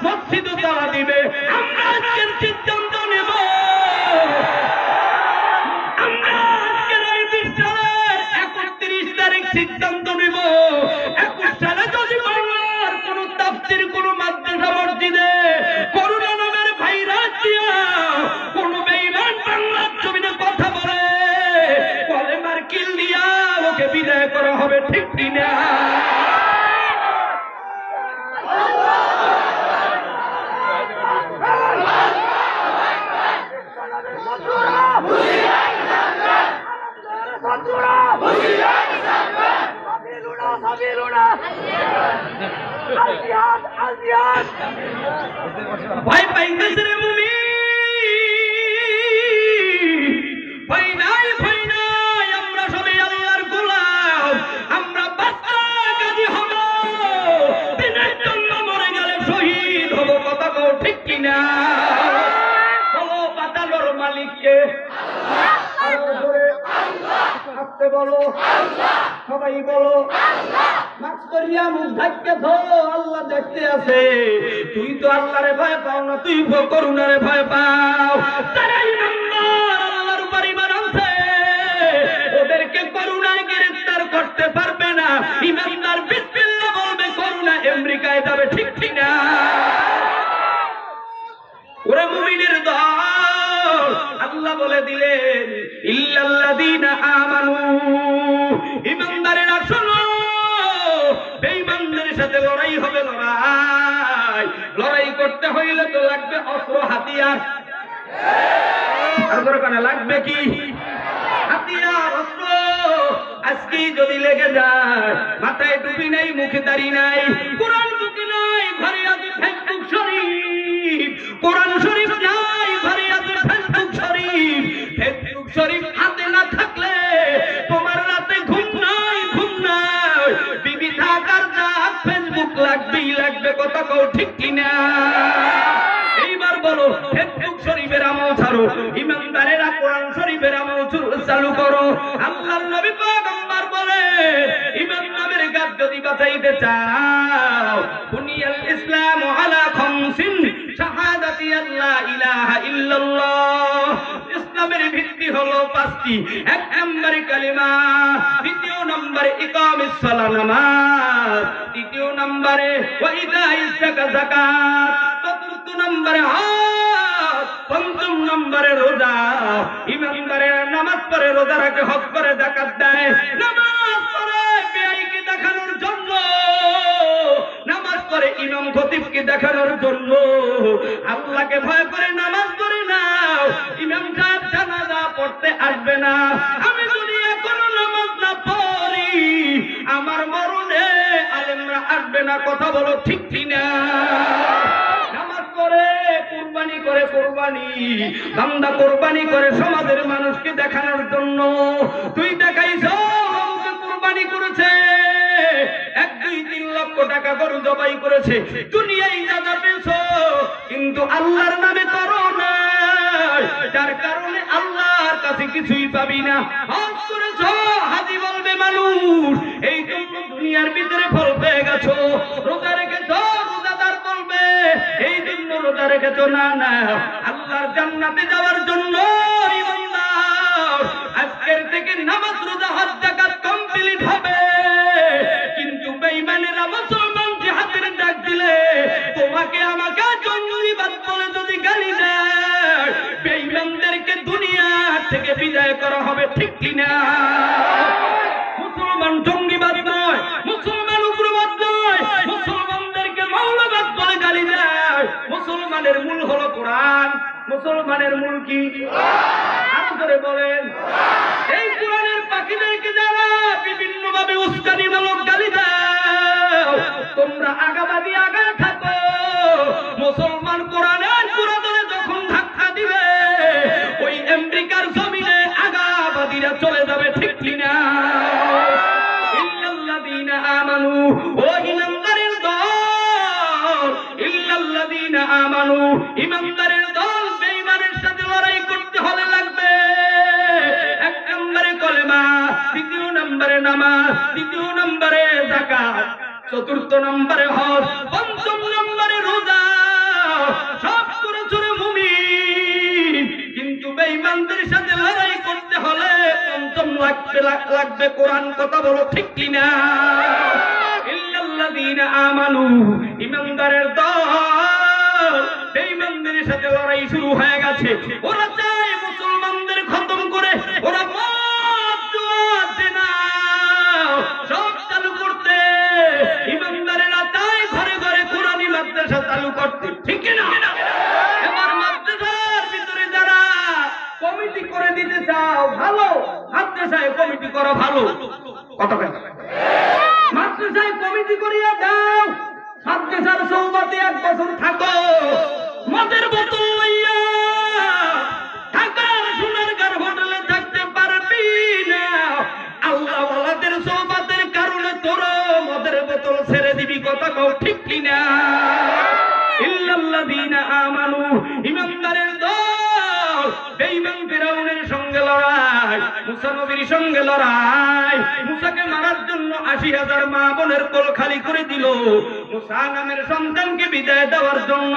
মসজিদও তালা দিবে। আমরা আজকের সিদ্ধান্ত নেব, আমরা আজকের এই 20 সালের 31 তারিখ সিদ্ধান্ত নেব, 21 সালে যদি বাংলার কোন তাফসীর, কোন মাদ্রাসা, মসজিদে করোনা নামের ভাইরাস দিয়া কোন বেঈমান বাংলার জমিনে কথা বলে, কলেমার কিল দিয়া ওকে বিদায় করা হবে। ঠিক কিনা? ভাই পাইতেছে রে মুমিন, ভাই নাই, ভাই নাই, আমরা সবাই আল্লাহর গোলাম, আমরা বাচ্চা কাজী হব, দিনের জন্য মরে গেলে শহীদ হব। কথা কও ঠিক কিনা? বলো বাঁচানোর মালিককে, আসতে বলো, সবাই বলো, মাফ করিয়া মুখ ঢাকতে ধো, আল্লাহ দেখতে আছে। তুই তো আল্লাহরে ভয় পাও না, তুই করুণারে ভয় পাও। তারা ইমানদার, আল্লাহর উপর ঈমান আনছে, ওদেরকে করুণায় গ্রেফতার করতে পারবে না। ইমানদার বিসমিল্লাহ বলবে, করুণা আমেরিকায় যাবে। ঠিক কিনা? ওরে মুমিনের দল, আল্লাহ বলে দিলেন ইল্লাল্লাযীনা আমানু, ঈমানদারেরা শোনো, বেঈমানদের সাথে লড়াই হবে। লড়াই করতে হইলে তো লাগবে অস্ত্র, হাতিয়ার। আর দরকার লাগবে কি? হাতিয়ার, অস্ত্র। আজকে যদি লেগে যায়, মাথায় টুপি নাই, মুখে দাড়ি নাই, কোরআন বুকে নাই, ঘরে আছে ফেসবুক শরীফ, কোরআন শরীফ নাই, ঘরে আছে ফেসবুক শরীফ। ফেসবুক শরীফ হাতে না থাকলে তোমার রাতে ঘুম নাই, ঘুম নাই। বিবি থাকার যাক, ফেসবুক লাগবেই লাগবে। কথা কও ঠিক কিনা? এইবার বলো, ফেসবুক শরীফের আমল ছাড়ো, ইমানদারেরা কোরআন শরীফের আমল চালু করো। আল্লাহর নবী পয়গম্বর বলে, ইমান নামের গাছ যদি বাঁচাইতে চাও, বুনিয়াল ইসলামু আলা খামসিন, শাহাদাতি আল্লা ইলাহা ইল্লাল্লাহ। ইসলামের ভিত্তি হলো 5টি। 1 নম্বরে কালিমা, 2 নম্বরে ইকামিস সালাত নামাজ, 3 নম্বরে ওয়া ইতাইস যাকাত, 4 নম্বরে হজ, 5 নম্বরে রোজা। ইমানদারেরা নামাজ পড়ে, রোজা রাখে, হজ করে, যাকাত দেয়। নামাজ পড়ে বেঈমানকে দেখানোর জন্য, নামাজ পড়ে ইমাম খতিবকে দেখানোর জন্য। আল্লাহকে ভয় করে নামাজ পড়ে না। ইমাম সাহেব জানাজা পড়তে আসবে না, আমি যদি এখনো নামাজ না পড়ি, আমার মরণে আলেমরা আসবে না। কথা বলো ঠিক কিনা? নামাজ পড়ে, কুরবানি করে, কুরবানি বান্দা কুরবানি করে সমাজের মানুষকে দেখানোর জন্য। তুই দেখাইছ কুরবানি করেছে, 1-2-3 লক্ষ টাকা গরু জবাই করেছে, দুনিয়ায় যা পেয়েছো কিন্তু আল্লাহর নামে করো না, যার কারণে আল্লাহর কাছে কিছুই পাবি না। হজ করেছো, হাজি বলবে মানুষ, এই জন্য দুনিয়ার ভিতরে ফল পেয়ে গেছো। রোজা রেখেছো, রোজাদার বলবে, এই জন্য রোজা রেখেছো। না না, আল্লাহর জান্নাতে যাওয়ার জন্য ইমানদার আজকের থেকে নামাজ, রোজা, হজ, যাকাত কমপ্লিট হবে। কিন্তু বেঈমানেরা মুসলমান জিহাদের ডাক দিলে তোমাকে আমাকে জঙ্গিবাদ বলে যদি গালি দেয়, বেঈমানদেরকে দুনিয়া থেকে বিদায় করা হবে, ঠিক কিনা? মুসলমান জঙ্গিবাদ নয়, মুসলমান উগ্রবাদ নয়, মুসলমানদেরকে মৌলবাদ বলে গালি দেয়। মুসলমানের মূল হলো কোরআন। মুসলমানের মূল কি? আরো করে বলেন। এই কোরআনের পাখিদেরকে যারা বিভিন্ন ভাবে উস্কানিমূলক গালি দাও, তোমরা আগাবাদী আগায় থাকো। মুসলমান কোরআনের পুরাতনে যখন ধাক্কা দিবে, ওই আমেরিকার জমিনে আগাবাদীরা চলে যাবে, ঠিক কিনা? ইল্লাল্লাযীনা আমানু, ও ঈমানদারের দল, ইল্লাল্লাযীনা আমানু, ঈমানদারের দল। বেঈমানের সাথে লড়াই করতে হলে লাগবে 1 নম্বরে কলেমা, 2 নম্বরে নামাজ, 3 নম্বরে যাকাত, 4 নম্বরে হজ, 5 নম্বরে রোজা। সব করেছো রে মুমিন, কিন্তু বেঈমানদের সাথে লড়াই করতে হলে 5ম লাগবে কোরআন। কথা বলো, ঠিক কিনা? ইল্লাল্লাযীনা আমানু, ঈমানদারের দল। বেঈমানদের সাথে লড়াই শুরু হয়ে গেছে। ওরা চায় মুসলমানদের খতম করে, ওরা মদ, জুয়া, জিনা সব চালু করতে। ঈমানদারেরা চায় ঘরে ঘরে কোরআনী মাদ্রাসা চালু করতে, ঠিক কিনা? এবার মাদ্রাসার ভিতরে যারা কমিটি করে দিতে চাও, ভালো, মাদ্রাসায় কমিটি করা ভালো। কত কেন? মাদ্রাসায় কমিটি করিয়া দাও, মাদ্রাসার সৌবাতে 1 বছর থাকো। মদের বোতল লইয়া ঢাকার সোনারগাঁর হোটেলে থাকতে পারবি না। আল্লাহ ওয়ালাদের সৌবাতের কারণে তোরা মদের বোতল ছেড়ে দিবি। কথা কও, ঠিক কিনা? ইল্লাল্লাযীনা আমানু, ঈমানদারের দল। বেঈমান ফিরাউনের সঙ্গে লড়াই, মুসা নবীর সঙ্গে লড়াই। মুসাকে মারার জন্য 80,000 মা বোনের কোল খালি করে দিল মুসা নামের সন্তানকে বিদায় দেওয়ার জন্য।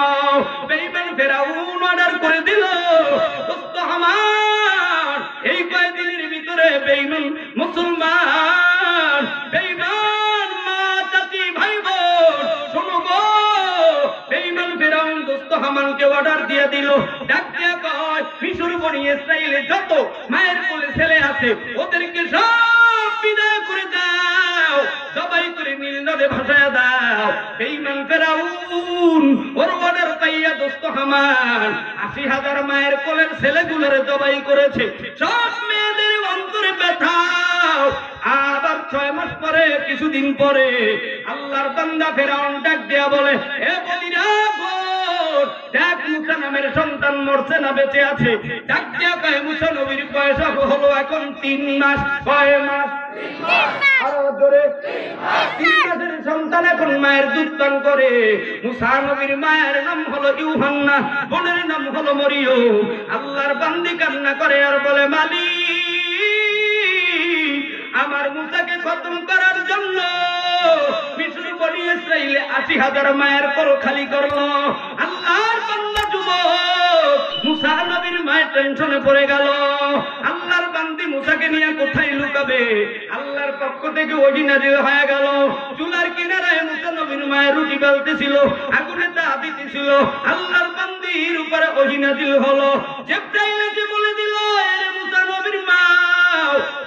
বেঈমান ফিরাউন অর্ডার করে দিল, দোস্ত আমার, এই কয়েকদিনের ভিতরে বেঈমান মুসলমান, বেঈমান মা, চাচি, ভাই বোন, শোনো গো, বেঈমান ফিরাউন দোস্ত হামানকে অর্ডার দিয়ে দিল, ডাক দিয়া কয়, মিশর বনি ইসরাইলে যত মায়ের কোলে ছেলে আছে ওদেরকে সব বিদায় করে দাও, সবাই করে নীল নদে ভাসায় দাও। বেঈমান ফিরাউন ওর অর্ডার পাইয়া দোস্ত হামান 80,000 মায়ের কোলের ছেলেগুলোরে জবাই করেছে। সব মেয়েদের অন্তরে ব্যথা। আবার 6 মাস পরে, কিছুদিন পরে আল্লাহর বান্দা ফিরাউন ডাক দিয়া বলে, এ বলিরা গো, দেখ মুসা নামের সন্তান মরছে না বেঁচে আছে। ডাক দিয়া কয়, মুসা নবীর বয়স হলো এখন 3 মাস। কয় মাস? 3 মাস। আরো জোরে, 3 মাসের সন্তান এখন মায়ের দুধ পান করে। মুসা নবীর মায়ের নাম হলো ইউহান্না, বোনের নাম হলো মরিয়ম। আল্লাহর বান্দি কান্না করে আর বলে, মালিক, আমার মুসাকে খতম করার জন্য মিশর বনি ইসরাইলে 80,000 মায়ের কোল খালি করলো। আল্লাহর বান্দা যুবক মুসা নবীর মায়ের টেনশনে পড়ে গেল। আল্লাহর বান্দি মুসাকে নিয়ে কোথায় লুকাবে? আল্লাহর পক্ষ থেকে ওহী নাযিল হয়ে গেল। চুলার কিনারায় মুসা নবীর মায়ের রুটি বেলতেছিল, আগুনে তা দিতেছিল। আল্লাহর বান্দির উপরে ওহী নাযিল হলো। জিবরাইল এসে বলে দিল, এরে মুসা নবীর মা,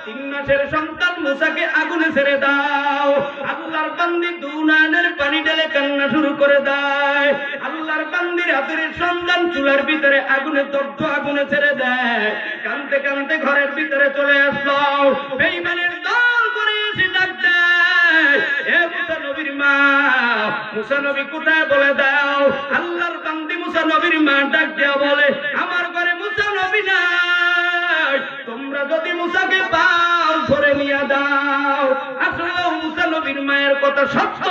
3 মাসের সন্তান মুসাকে আগুনে ছেড়ে দাও। আল্লাহর বান্দি 2 নয়নের পানি ঢেলে কান্না শুরু করে দেয়। আল্লাহর বান্দির হাতের সন্তান চুলার ভিতরে আগুনে দগ্ধ, আগুনে ছেড়ে দেয়। কাঁদতে কাঁদতে ঘরের ভিতরে চলে আসলো। বেঈমানের দল করে এসে ডাক দেয়, এ মুসা নবীর মা, মুসা নবী কোথায় বলে দাও। আল্লাহর বান্দি মুসা নবীর মা ডাক দেয়া বলে, আমার ঘরে মুসা নবী নাই, তোমরা যদি মুসাকে পাও ধরে নিয়ে দাও। আসলে মুসা নবীর মায়ের কথা সত্য।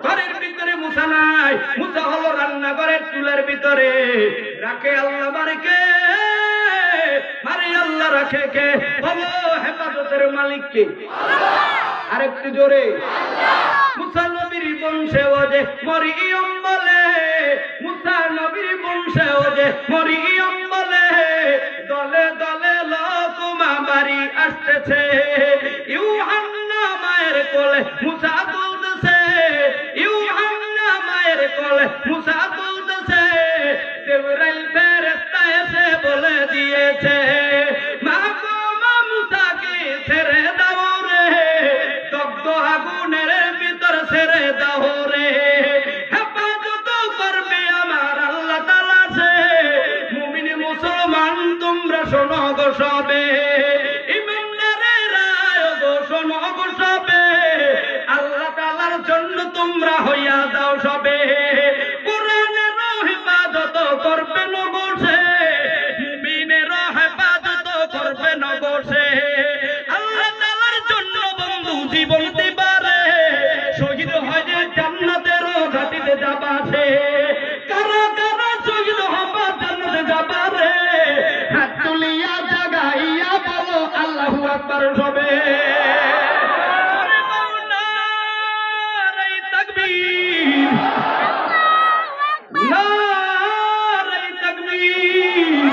ঘরের ভিতরে মুসা নাই, মুসা হলো রান্নাঘরের চুলার ভিতরে। রাখে আল্লাহ মারিকে, মারি আল্লাহ রাখে কে? বলো হেফাজতের মালিক কে? আরেকটু জোরে। মুসা নবীর বংশে ও যে মরিয়ম বলে, মুসা নবীর বংশে ও যে মরিয়ম বলে, দলে দলে লোকমা বাড়ি আসতেছে। ইউহান্না মায়ের কোলে মুসা তুলতেছে, ইউহান্না মায়ের কোলে মুসা তুলতেছে। জিবরাইল ফেরেশতা এসে বলে দিয়েছে, মা গো মা মুসাকে ছেড়ে দাও রে, দগ্ধ আগুনের ভিতর ছেড়ে দাও রে। হেফাজত করবে আমার আল্লাহ তাআলা সে। মুমিন মুসলমান তোমরা শোনো গো সবে, ইমানদারেরা গো শোনো গো সবে, আল্লাহ তাআলার জন্য তোমরা হইয়া দাও সবে। কোরআনের হেফাজত করবে না বসে, মুমিনের হেফাজত করবে না বসে। আল্লাহ তাআলার জন্য বন্ধু জীবন দিবারে, শহীদ হয় যে জান্নাতের ঘাটিতে যাবাছে। কারা কারা শহীদ হবা জান্নাতে যাবারে, হাত তুলিয়া জাগাইয়া বলো আল্লাহু আকবার সবে। নারে তাকবীর, নারে তাকবীর।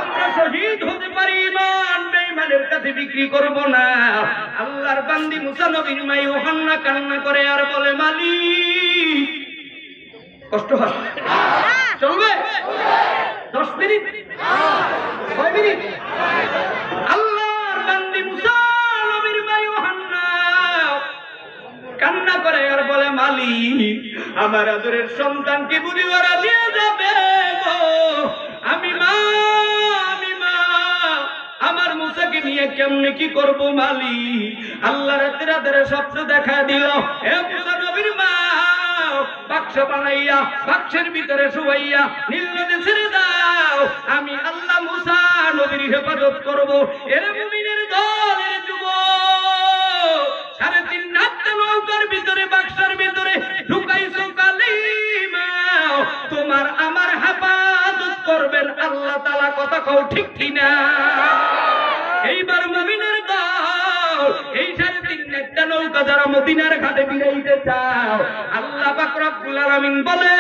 আমরা শহীদ হতে পারি, ইমান বেঈমানের কাছে বিক্রি করব না। আল্লাহর বান্দি মুসা নবীর মা ইউহান্না কান্না করে আর বলে, মালিক কষ্ট হয়, চলবে 10 মিনিট, 6 মিনিট। আল্লাহর বান্দি মুসা নবীর মা ইউহান্না কান্না করে আর বলে, মালিক আমার আদরের সন্তানকে বুঝি ওরা নিয়ে যাবে গো। আমি মা, আমি মা, আমার মুসাকে নিয়ে কেমনে কি করব মালিক? আল্লাহ রাতে রাতে স্বপ্ন দেখা দিল, হে মুসা নবীর মা, বাক্স বানাইয়া বাক্সের ভিতরে শুয়াইয়া নীল নদে ছেড়ে দাও, আমি আল্লাহ মুসা নবীর হেফাজত করব। এর মুমিনের দল, এর যুবক, 3.5 নাট্য নৌকার ভিতরে বাক্সের ভিতরে ঢুকাইছো কালিমা, তোমার আমার হেফাজত করবেন আল্লাহ তাআলা। কথা কও ঠিক কিনা? এইবার মুমিনের দল, এই 3.5 নাট্য নৌকা যারা মদিনার ঘাটে বিরাইতে চাও, আল্লাহ পাক রব্বুল আলামিন বলে,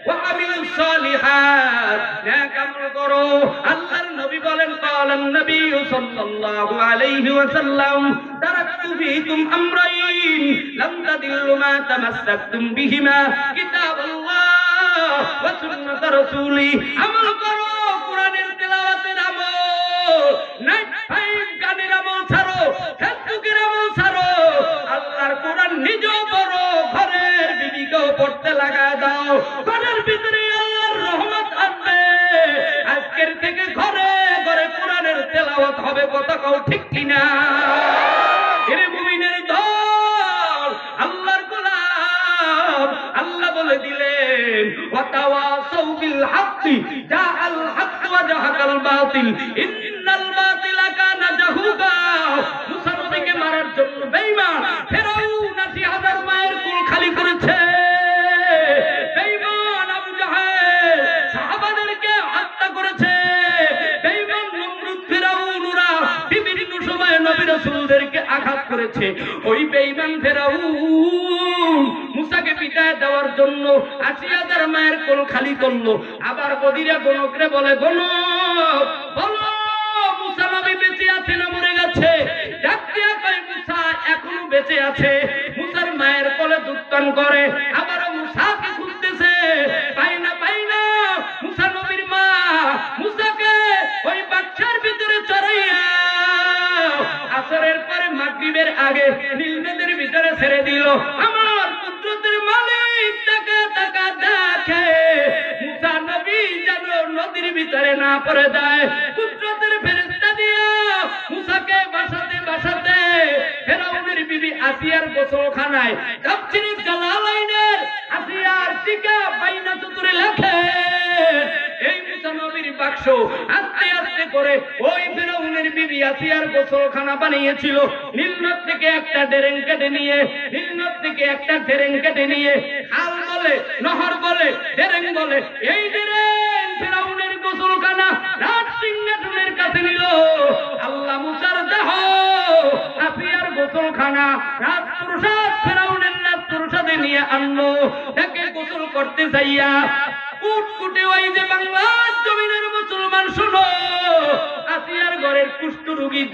ওয়া আমিলুস সালিহাত, নেক আমল করো। আল্লাহর নবী বলেন, ক্বালান নবী সাল্লাল্লাহু আলাইহি ওয়াসাল্লাম, তারাকতু ফীকুম আমরাইন লাম তাদিল্লু মা তামাসসাকতুম বিহিমা, কিতাবাল্লাহ ওয়া সুন্নাত রাসূলি। আমল করো, কোরআনের তেলাওয়াতের আমল, নাইট ফাইভ গানের আমল ছাড়ো, ফেসবুকের আমল ছাড়ো। আল্লাহর কোরআন নিজেও পড়ো, ঘরের বিবিকেও পড়তে লাগা দাও। ঘরের ভিতরে আল্লাহর রহমত আসবে। আজকের থেকে ঘরে ঘরে কোরআনের তেলাওয়াত হবে। কথা কও ঠিক কিনা? এরে মুমিনের দল, আল্লাহর গোলাম, আল্লাহ বলে দিলেন, ওয়াতাওয়াসাউ বিল হাক্কি জাআল হাক্ক ওয়া জাহাকাল বাতিল ইন্নাল বাতিলা কানা জাহুকা। মুসা নবীকে মারার জন্য বেঈমান ফেরাউন ৮০,০০০ মায়ের কুল খালি করেছে। বেঈমান আবু জাহেল সাহাবাদেরকে হত্যা করেছে। বেঈমান নমরুদ, ফেরাউন, ওরা বিভিন্ন সময়ে নবী রাসূলদেরকে আঘাত করেছে। ওই বেঈমান ফেরাউন মুসাকে বিদায় দেওয়ার জন্য ৮০,০০০ মায়ের কোল খালি করলো। আবার বদিরা গণকরে বলে, গণক বলো মুসা নবী বেঁচে আছে না মরে গেছে? ডাক দিয়া কয়, মুসা এখনো বেঁচে আছে। মুসার মায়ের কোলে দুধ পান করে। আবার মুসাকে খুঁজতেছে, পাই না, পাই না। মুসা নবীর মা মুসাকে ওই বাচ্চার ভিতরে চড়াইয়া আসরের পরে মাগরিবের আগে নীল নদের ভিতরে ছেড়ে দিল। আমার কুদরতের মালিক টাকা টাকা দেখে মুসা নবী যেন নদীর ভিতরে না পড়ে যায়। কুদরতের ফেরেশতা দিয়া মুসাকে বাসাতে বাসাতে ফেরাউনের বিবি আসিয়ার গোসলখানায় তাফসীরে জালালাইনের আসিয়ার টিকা বাইনা চতুরে লেখে, এই মুসা নবীর বাক্স আস্তে আস্তে করে ওই ফেরাউনের বিবি আসিয়ার গোসলখানা বানিয়েছিল। নীলনদ থেকে একটা ডেরেন কেটে নিয়ে খাল বলে, নহর বলে, ডেরেন বলে, এই ডেরেন ফেরাউনের গোসলখানা রাজ সিংহাসনের কাছে নিল। আল্লাহ মুসার দেহ আসিয়ার গোসলখানা রাজপ্রসাদ ফেরাউনের রাজপ্রসাদে নিয়ে আনলো। তাকে গোসল করতে যাইয়া কুটকুটে ওই যে বাংলার জমিনের মুসলমান, শোনো, আসিয়ার ঘরের কুষ্ঠরোগীর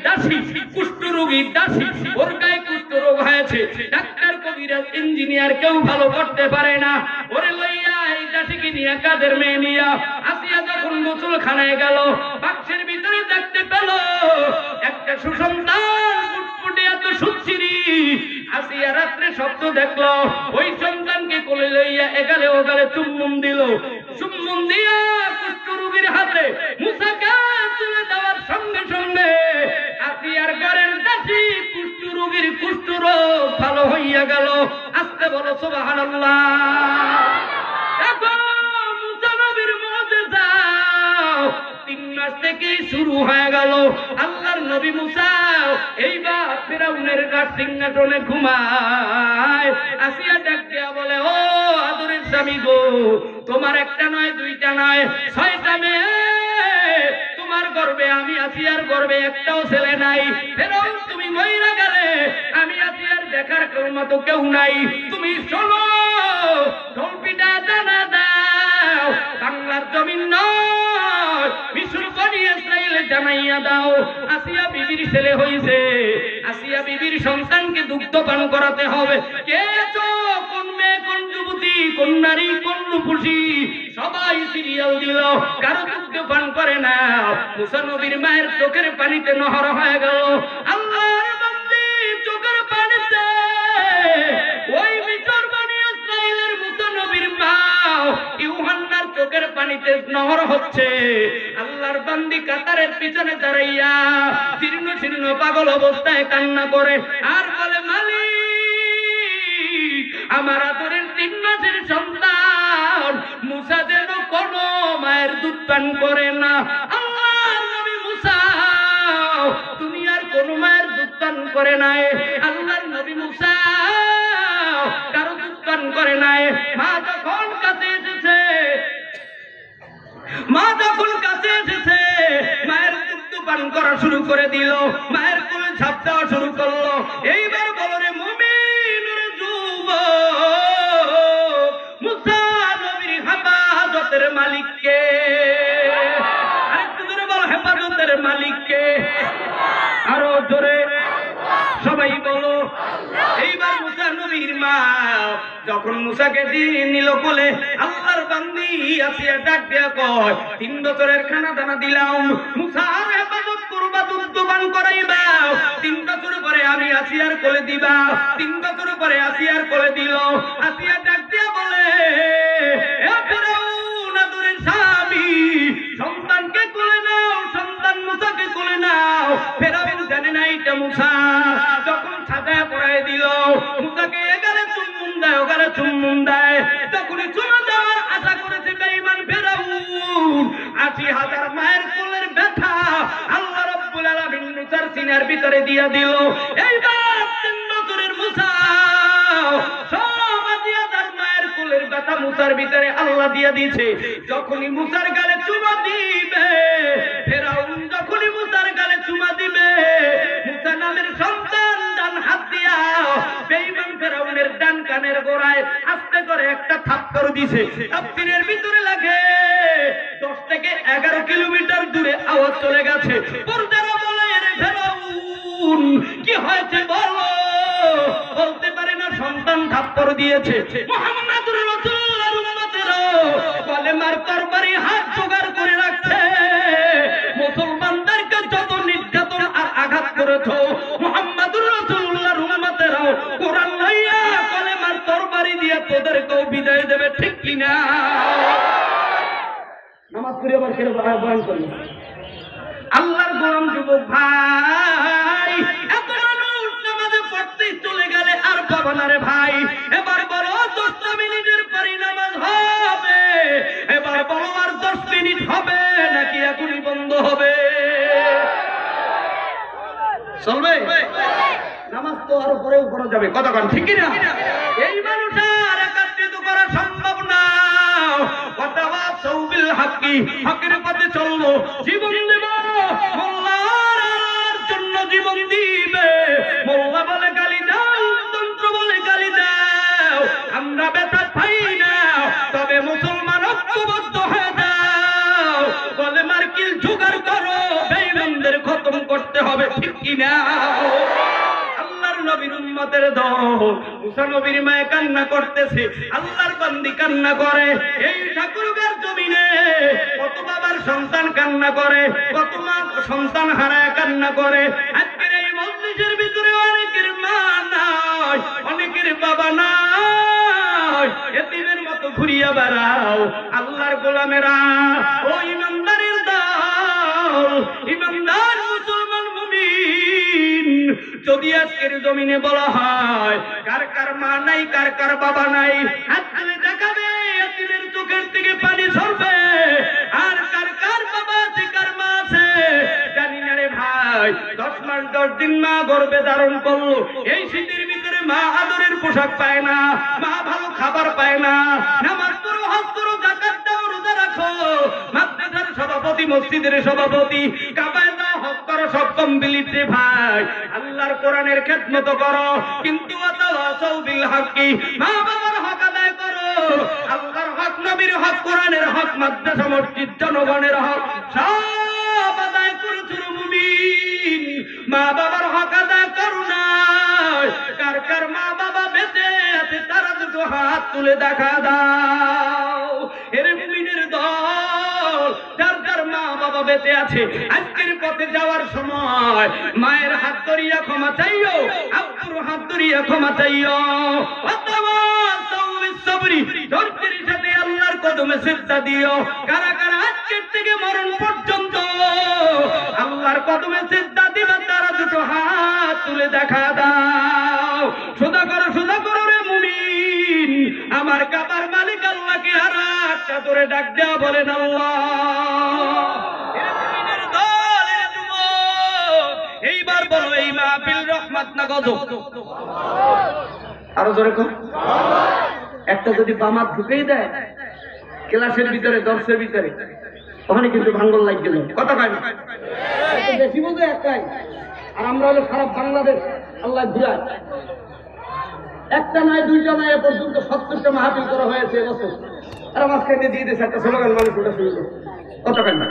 দাসী, ওর গায়ে কুষ্ঠরোগ হয়েছে। ডাক্তার, কবিরাজ, ইঞ্জিনিয়ার কেউ ভালো করতে পারে না। ওরে লইয়া এই দাসীকে নিয়ে, কাদের মেয়ে নিয়া আসিয়া যখন গোসলখানায় গেল, বাক্সের ভিতরে দেখতে পেল একটা সুসন্তান, কুটকুটে এত সুচিরি। আসিয়া রাত্রে স্বপ্ন দেখলো, ওই সন্তানকে কোলে লইয়া এগালে ওগালে চুম্বন দিল। চুম্বন দিয়া কুষ্ঠরোগীর হাতে মুসাকে তুলে দেওয়ার সঙ্গে সঙ্গে আসিয়ার ঘরের দাসী কুষ্ঠরোগীর কুষ্ঠরোগ ভালো হইয়া গেল। আস্তে বলো সুবহানাল্লাহ। দেখো মুসা নবীর মুজিজা 3 মাস থেকেই শুরু হয়ে গেল। আল্লাহর নবী মুসা এইবার ফিরাউনের রাজ সিংহাসনে ঘুমায়। আসিয়া ডাক দিয়া বলে, ও আদরের স্বামী গো, তোমার একটা নয়, দুইটা নয়, 6টা মেয়ে তোমার গর্বে। আমি আসিয়ার গর্বে একটাও ছেলে নাই। ফেরাউন তুমি মইরা গেলে, আমি আসিয়ার দেখার মতো কেউ নাই। তুমি শোনো, ঢোলপিটা জানা দাও, বাংলার জমিন নয়, মিশর বনি ইসরাইলে জানাইয়া দাও আসিয়া বিবির ছেলে হইছে। আসিয়া বিবির সন্তানকে দুগ্ধ পান করাতে হবে। কে তো কোন মেয়ে, কোন যুবতী, কোন নারী, কোন রূপসী, সবাই সিরিয়াল দিল, কারো দুগ্ধ পান করে না। মুসা নবীর মায়ের চোখের পানিতে নহর হয়ে গেল। আল্লাহর বান্দী চোখের পানিতে ওই মিশর বনি ইসরাইলের মুসা নবীর মা ইউহান্নার চোখের পানিতে নহর হচ্ছে। আল্লাহর বান্দি কাতারের পিছনে দাঁড়াইয়া শীর্ণ শীর্ণ পাগল অবস্থায় কান্না করে আর বলে, মালিক, আমার আদরের 3 মাসের সন্তান মুসা যেন কোন মায়ের দুধ পান করে না। আল্লাহর নবী মুসা তুমি আর কোন মায়ের দুধ পান করে নাই। আল্লাহর নবী মুসা কারো দুধ পান করে নাই। মা যখন কাছে এসেছে, মায়ের দুধ পান করা শুরু করে দিল, মায়ের কোলে ঝাঁপ দেওয়া শুরু করলো। এইবার বলো রে মুমিন, রে যুবক, মুসা নবীর হেফাজতের মালিককে। আরেকটু জোরে বলো, হেফাজতের মালিককে। আরো জোরে সবাই বলো। এইবার মুসা নবীর মা যখন মুসাকে দিয়ে নিল কোলে, আল্লাহর বান্দি আসিয়া ডাক দেয়া কয়, 3 বছরের খানা দানা দিলাম, মুসার হেফাজত করবা, দুধ পান করাইবা। 3 বছর পরে আমি আসিয়ার কোলে দিবা। 3 বছর পরে আসিয়ার কোলে দিল। আসিয়া ডাক দেয়া বলে, এ ফেরাউন আদরের স্বামী, সন্তানকে কোলে নাও, সন্তান মুসাকে কোলে নাও। ফেরাউন জানে না এটা মুসা। যখন সাজায় পড়ায় দিল, মুসাকে এগারে চুম্বন দেয়, ওগারে চুম্বন দেয়। তখনই চলে যাওয়ার আশা করেছে বেঈমান ফেরাউন। 80,000 মায়ের কোলের ব্যথা আল্লাহ রাব্বুল আলামিন মুসার সিনার ভিতরে দিয়া দিল। এইবার 3 বছরের মুসা সব 80,000 মায়ের কোলের ব্যথা মুসার ভিতরে আল্লাহ দিয়া দিয়েছে। যখনই মুসার গালে চুমা দিবে ফেরাউন, যখনই মুসার গালে চুমা দিবে, মুসা নামের সন্তান ডান হাত দিয়া বেঈমান ফেরাউনের ডান কানের গোড়ায় আস্তে করে একটা থাপ্পড় দিছে। তাফসীরের ভিতরে লাগে 10 থেকে 11 কিলোমিটার দূরে আওয়াজ চলে গেছে। পর্দারা বলে, রে ফেরাউন কি হয়েছে বলো। বলতে পারে না, সন্তান থাপ্পড় দিয়েছে। মুহাম্মদুর রাসূলুল্লাহর উম্মতেরা কলেমার তরবারি হাত জোগাড় করে রাখছে। মুসলমানদেরকে যত নির্যাতন আর আঘাত করেছো, মুহাম্মদুর রাসূলুল্লাহর উম্মতেরা কোরআন লইয়া কলেমার তরবারি দিয়ে তোদেরকেও বিদায় দেবে, ঠিক কিনা? নামাজ পড়ে আবার কেন বয়ান করি? আল্লাহর গোলাম যুবক ভাই, এত মানুষ নামাজে পড়তেই চলে গেলে আর পাবা না রে ভাই। এবার বলো 10 মিনিটের পরই নামাজ হবে। এবার বলো আর 10 মিনিট হবে। হবে। চলবে? নামাজ তো আরো পরেও পড়া যাবে, কতক্ষণ ঠিক কিনা? এই মানুষ আর একত্রিত করা সম্ভব না। ওয়াতাওয়াসাউ বিল হাক্কি, হকের পথে চলবো, জীবন দেব, মোল্লার জন্য জীবন দিবে। মোল্লা বলে গালি দাও, তন্ত্র বলে গালি দাও, আমরা ব্যথা পাই না, তবে মুসলমান ঐক্যবদ্ধ হয়ে যাও। বলে মার্কিল জোগাড় করো, বেঈমানদের খতম করতে হবে, ঠিক কিনা? নবীর উম্মতের দল মুসা নবীর মায়ে কান্না করতেছে, আল্লাহর বান্দি কান্না করে। এই ঠাকুরগার জমিনে কত বাবার সন্তান কান্না করে, কত মা সন্তান হারায় কান্না করে। আজকের এই মজলিসের ভিতরে অনেকের মা নাই, অনেকের বাবা নাই, এতিমের মতো ঘুরিয়া বেড়াও। আল্লাহর গোলামেরা, ও ইমানদারের দল, ইমানদার মুসলমান মুমিন, যদি আজকের জমিনে বলা হয় কার কার মা নাই, কার কার বাবা নাই, হাত তুলে দেখাবে, এতিমের চোখের থেকে পানি ঝরবে। আর কার কার বাবা আছে, কার মা আছে জানি না রে ভাই। 10 মাস 10 দিন মা গর্ভে ধারণ করলো, এই শীতের ভিতরে মা আদরের পোশাক পায় না, মা ভালো খাবার পায় না। নামাজ পড়ো, হজ করো, যাকাত দাও, রোজা রাখো, মাদ্রাসার সভাপতি, মসজিদের সভাপতি, কাবায় দাও, হজ করো, সব কমপ্লিট রে ভাই। আল্লাহর কোরআনের খেদমত করো, কিন্তু ওয়াতাওয়াসাউ বিল হাক্কি, মা বাবার হক আদায় করো। আল্লাহর হক, নবীর হক, কোরআনের হক, মাদ্রাসা মসজিদ জনগণের হক সব আদায় করেছো মুমিন। মা বাবার হক আদায় করো না। কার কার মা বাবা বেঁচে আছে তারা দুটো হাত তুলে দেখা দাও। এর মুমিনের দল, যার যার মা বাবা বেঁচে আছে, আজকের পথে যাওয়ার সময় মায়ের হাত ধরিয়া ক্ষমা চাইও, আব্বুর হাত ধরিয়া ক্ষমা চাইও। ওয়াতাওয়াসাউ বিস-সাবরি, ধৈর্যের সাথে আল্লাহর কদমে সিজদা দিও। কারা কারা আজকের থেকে মরণ পর্যন্ত আল্লাহর কদমে সিজদা দিবে, তারা দুটো হাত তুলে দেখা দাও। সোজা করো রে মুমিন, আমার কাবার মালিক আল্লাহকে আর একটা ধরে ডাক দেওয়া, বলেন আল্লাহ। এইবার বলো, এই মাহফিল রহমত না গজব? আরো জোরে কর। একটা যদি বামাত ঢুকেই দেয় ক্লাসের ভিতরে, দর্শের ভিতরে, ওখানে কিন্তু ভাঙ্গল লাগ গেল। কথা কয় না, বেশি বোঝে একটাই। আর আমরা হলো সারা বাংলাদেশ আল্লাহ ঘুরায়। একটা নয়, দুইটা নয়, এ পর্যন্ত 70টা মাহফিল করা হয়েছে এবছর। আর মাঝখানে দিয়ে দিয়েছে একটা স্লোগান, মানুষ ওটা শুরু করছে। কথা কয় না,